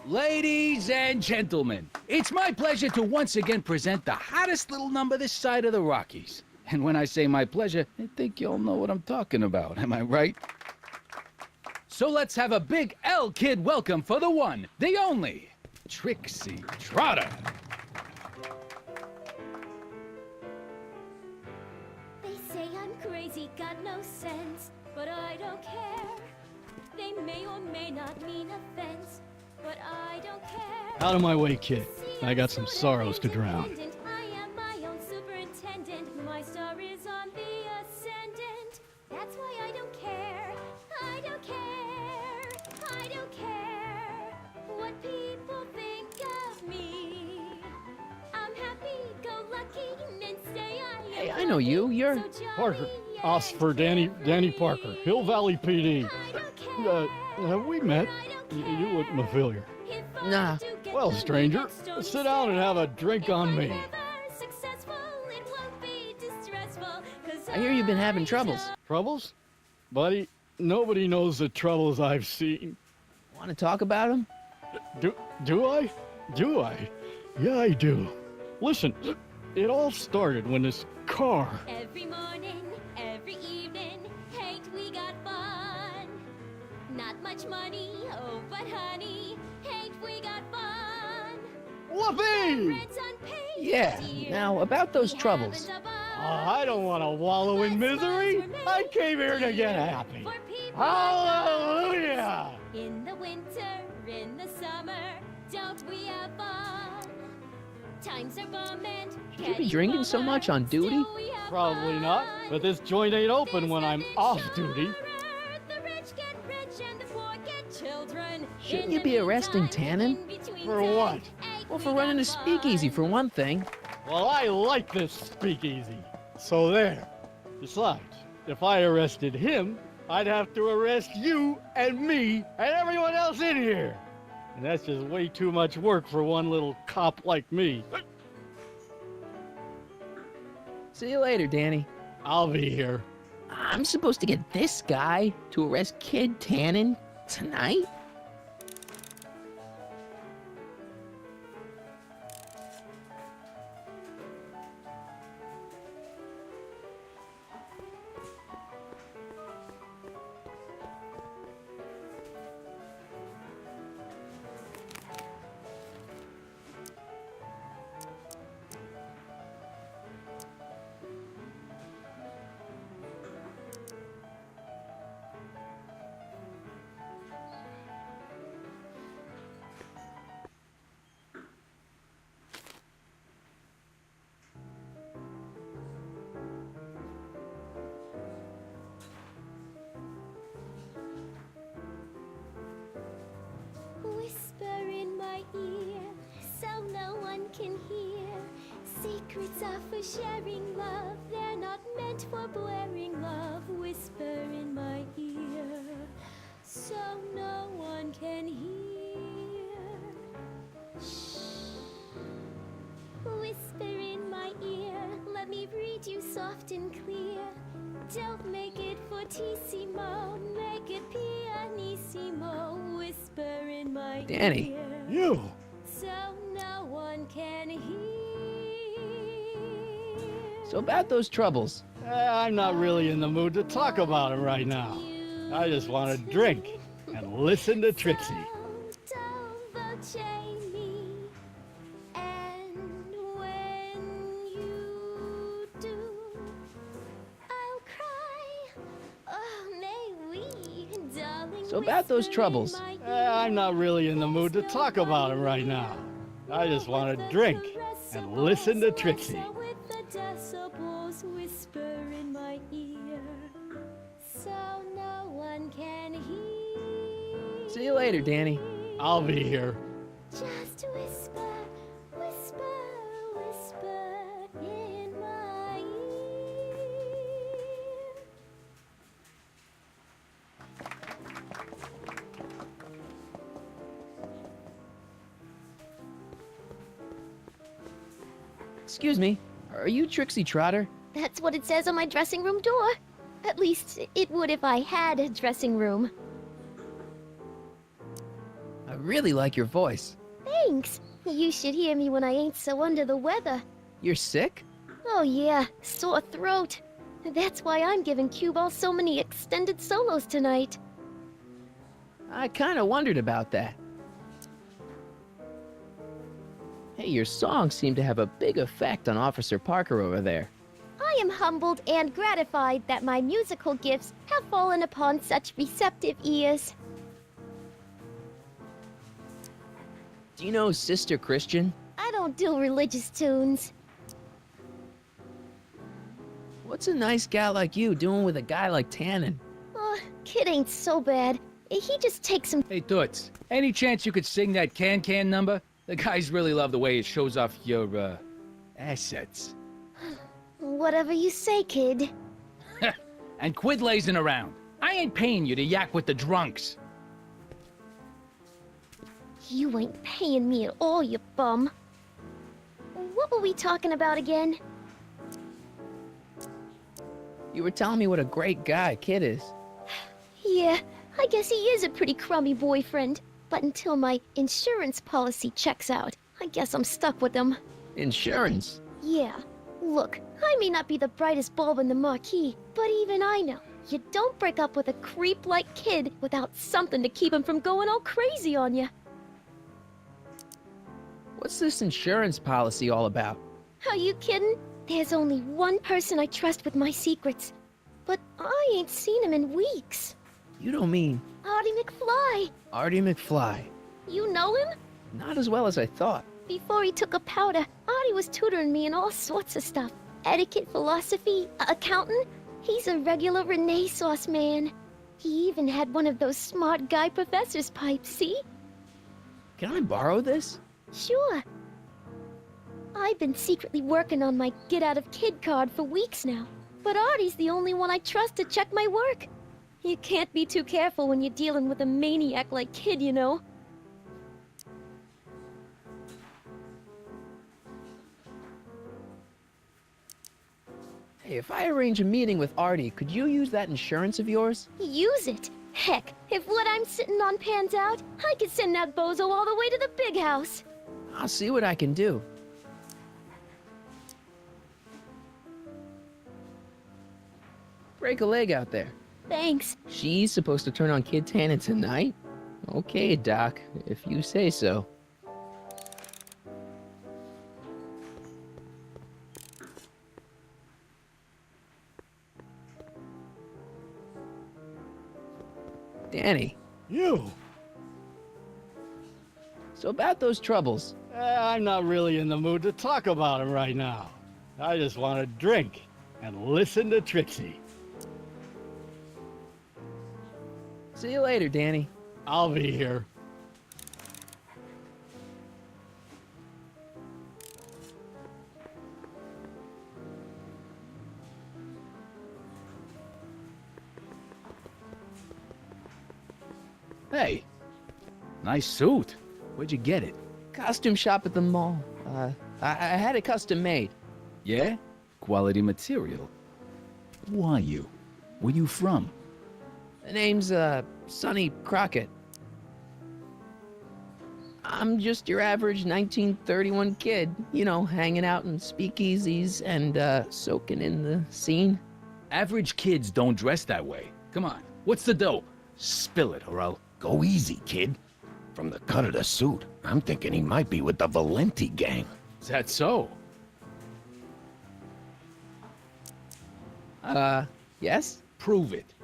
Ladies and gentlemen, it's my pleasure to once again present the hottest little number this side of the Rockies. And when I say my pleasure, I think you'll know what I'm talking about, am I right? So let's have a big L-Kid welcome for the one, the only, Trixie Trotter. They say I'm crazy, got no sense, but I don't care. They may or may not mean offense, but I don't care. Out of my way, kid. I got some sorrows to drown. I am my own superintendent. My star is on the ascendant. That's why I don't care. I don't care. I don't care what people think of me. I'm happy-go-lucky and say I am. Hey, I know you. You're Parker. Oscar Danny Parker, Hill Valley PD. Have we met? You look familiar. Nah. Well, stranger, sit down and have a drink on me. I hear you've been having troubles. Troubles? Buddy, nobody knows the troubles I've seen. Want to talk about them? Do I? Do I? Yeah, I do. Listen, it all started when this car... Every morning, every evening, ain't we got fun? Not much money, oh, but honey, ain't we got fun? Whoopee! Rent's unpaid, Yeah. dear. Now, about those We troubles. haven't a I don't want to wallow in misery. I came here to get happy. for people Hallelujah! in the winter, in the summer, don't we have fun? Times are bum and Should you be drinking so much on duty? Probably not, but this joint ain't open when I'm off duty. The rich get rich and the poor get children. Shouldn't you be arresting Tannen? For what? Well, for running a speakeasy, for one thing. Well, I like this speakeasy. So there. Besides, if I arrested him, I'd have to arrest you and me and everyone else in here. And that's just way too much work for one little cop like me. See you later, Danny. I'll be here. I'm supposed to get this guy to arrest Kid Tannen tonight? Whisper in my ear so no one can hear. Secrets are for sharing love, they're not meant for blaring love. Whisper in my ear so no one can hear. Shh. Whisper in my ear, let me read you soft and clear. Don't make it fortissimo, make it pianissimo. Whisper in my Danny. ear. You! So no one can hear. So about those troubles. I'm not really in the mood to talk about it right now. I just want to drink and listen to Trixie. So don't voce me. And when you do, I'll cry. Oh, may we, darling. So about those whisper in troubles. my I'm not really in the mood to talk about it right now. I just want to drink and listen to Trixie. With the decibels whisper in my ear, so no one can hear. See you later, Danny. I'll be here. Just whisper, whisper, whisper in my ear. Excuse me. Are you Trixie Trotter? That's what it says on my dressing room door. At least, it would if I had a dressing room. I really like your voice. Thanks. You should hear me when I ain't so under the weather. You're sick? Oh yeah, sore throat. That's why I'm giving cue ball so many extended solos tonight. I kinda wondered about that. Hey, your songs seem to have a big effect on Officer Parker over there. I am humbled and gratified that my musical gifts have fallen upon such receptive ears. Do you know Sister Christian? I don't do religious tunes. What's a nice gal like you doing with a guy like Tannen? Kid ain't so bad. He just takes some. Hey, Toots, any chance you could sing that can-can number? The guys really love the way it shows off your, assets. Whatever you say, kid. And quit lazing around. I ain't paying you to yak with the drunks. You ain't paying me at all, you bum. What were we talking about again? You were telling me what a great guy Kid is. Yeah, I guess he is a pretty crummy boyfriend. But until my insurance policy checks out, I guess I'm stuck with him. Insurance? Yeah. Look, I may not be the brightest bulb in the marquee, but even I know you don't break up with a creep like Kid without something to keep him from going all crazy on you. What's this insurance policy all about? Are you kidding? There's only one person I trust with my secrets. But I ain't seen him in weeks. You don't mean Artie McFly. Artie McFly? You know him? Not as well as I thought. Before he took a powder, Artie was tutoring me in all sorts of stuff. Etiquette, philosophy, accounting. He's a regular Renaissance man. He even had one of those smart guy professor's pipes, see? Can I borrow this? Sure. I've been secretly working on my Get Out of Kid card for weeks now. But Artie's the only one I trust to check my work. You can't be too careful when you're dealing with a maniac like Kid, you know. Hey, if I arrange a meeting with Artie, could you use that insurance of yours? Use it. Heck, if what I'm sitting on pans out, I could send that bozo all the way to the big house. I'll see what I can do. Break a leg out there. Thanks. She's supposed to turn on Kid Tannen tonight? Okay, Doc, if you say so. Danny, You? so about those troubles. I'm not really in the mood to talk about them right now. I just want to drink and listen to Trixie. See you later, Danny. I'll be here. Hey, nice suit. Where'd you get it? Costume shop at the mall. I had it custom made. Yeah? Quality material. Who are you? Where you from? The name's, Sonny Crockett. I'm just your average 1931 kid, you know, hanging out in speakeasies and, soaking in the scene. Average kids don't dress that way. Come on, what's the dope? Spill it, or I'll... Go easy, kid. From the cut of the suit, I'm thinking he might be with the Valenti gang. Is that so? Yes? Prove it.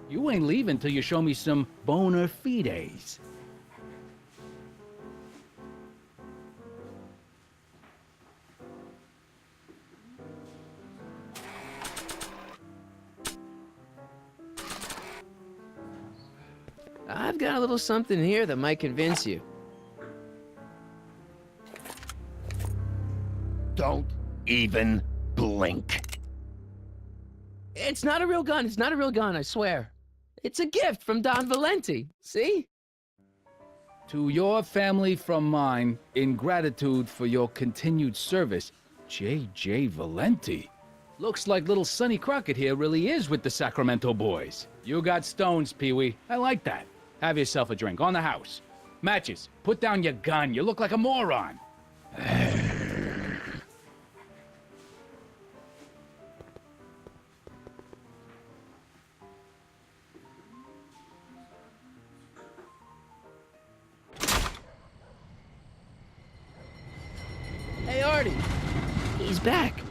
You ain't leaving till you show me some bona fides. I've got a little something here that might convince you. Don't even blink. It's not a real gun. It's not a real gun, I swear. It's a gift from Don Valenti. See? To your family from mine, in gratitude for your continued service, J.J. Valenti. Looks like little Sonny Crockett here really is with the Sacramento boys. You got stones, Pee-wee. I like that. Have yourself a drink on the house. Matches, put down your gun. You look like a moron. Hey, Artie. He's back.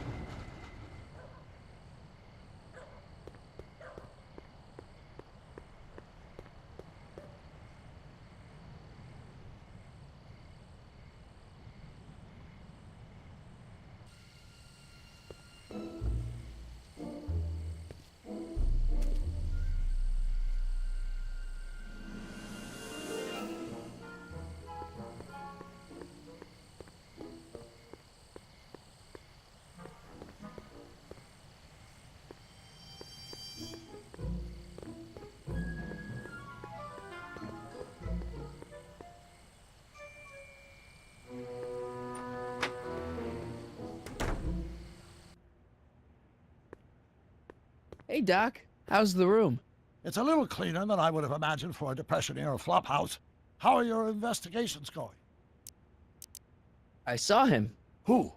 Hey, Doc. How's the room? It's a little cleaner than I would have imagined for a Depression-era flophouse. How are your investigations going? I saw him. Who?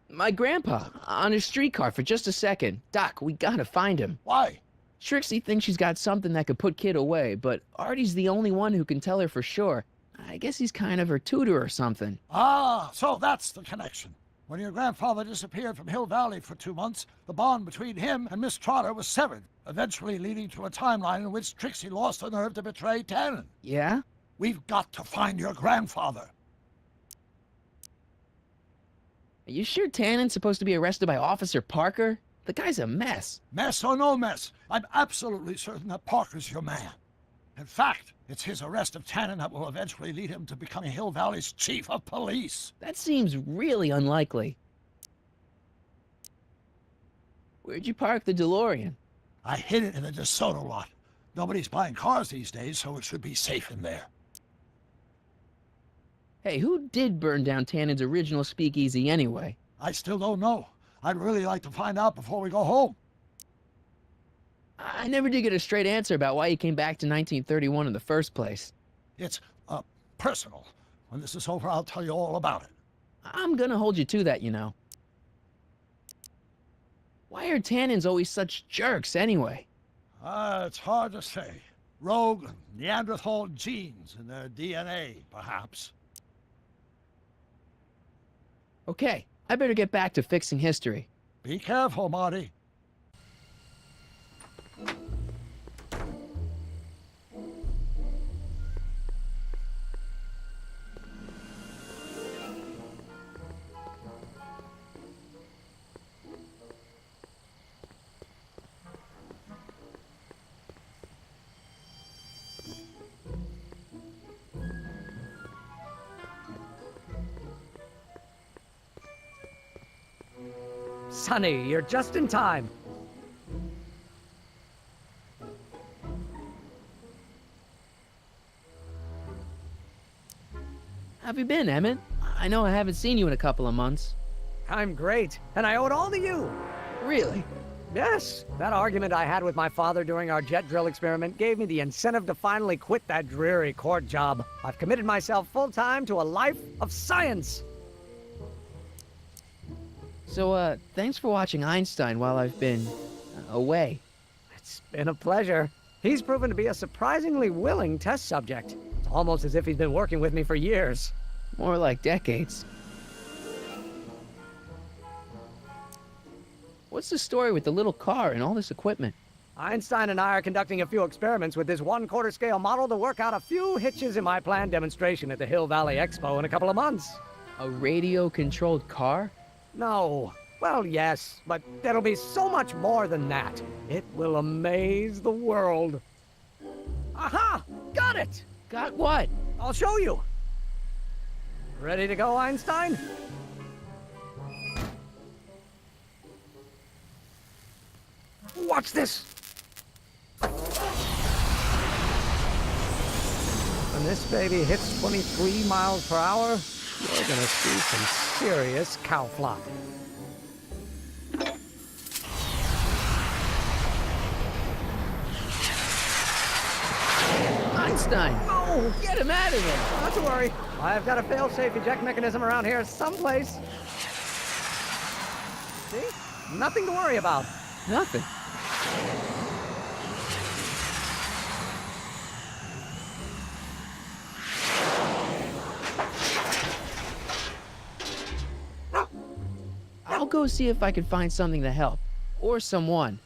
My grandpa, on his streetcar for just a second. Doc, we gotta find him. Why? Trixie thinks she's got something that could put Kid away, but Artie's the only one who can tell her for sure. I guess he's kind of her tutor or something. Ah, so that's the connection. When your grandfather disappeared from Hill Valley for 2 months, the bond between him and Miss Trotter was severed, eventually leading to a timeline in which Trixie lost the nerve to betray Tannen. Yeah? We've got to find your grandfather. Are you sure Tannen's supposed to be arrested by Officer Parker? The guy's a mess. Mess or no mess, I'm absolutely certain that Parker's your man. In fact, it's his arrest of Tannen that will eventually lead him to becoming Hill Valley's chief of police. That seems really unlikely. Where'd you park the DeLorean? I hid it in the DeSoto lot. Nobody's buying cars these days, so it should be safe in there. Hey, who did burn down Tannen's original speakeasy anyway? I still don't know. I'd really like to find out before we go home. I never did get a straight answer about why he came back to 1931 in the first place. It's, personal. When this is over, I'll tell you all about it. I'm gonna hold you to that, you know. Why are Tannins always such jerks anyway? It's hard to say. Rogue Neanderthal genes in their DNA, perhaps. Okay, I better get back to fixing history. Be careful, Marty. Sonny, you're just in time. How have you been, Emmett? I know I haven't seen you in a couple of months. I'm great, and I owe it all to you. Really? Yes, that argument I had with my father during our jet drill experiment gave me the incentive to finally quit that dreary court job. I've committed myself full-time to a life of science. So, thanks for watching Einstein while I've been away. It's been a pleasure. He's proven to be a surprisingly willing test subject. It's almost as if he's been working with me for years. More like decades. What's the story with the little car and all this equipment? Einstein and I are conducting a few experiments with this 1/4 scale model to work out a few hitches in my planned demonstration at the Hill Valley Expo in a couple of months. A radio-controlled car? No. Well, yes, but there'll be so much more than that. It will amaze the world. Aha! Got it! Got what? I'll show you. Ready to go, Einstein? Watch this! When this baby hits 23 miles per hour, you're gonna see some serious cow flop. Einstein! Oh, Oh, Get him out of there! not to worry. I've got a fail-safe eject mechanism around here someplace. See? Nothing to worry about. Nothing. I'll go see if I can find something to help. Or someone.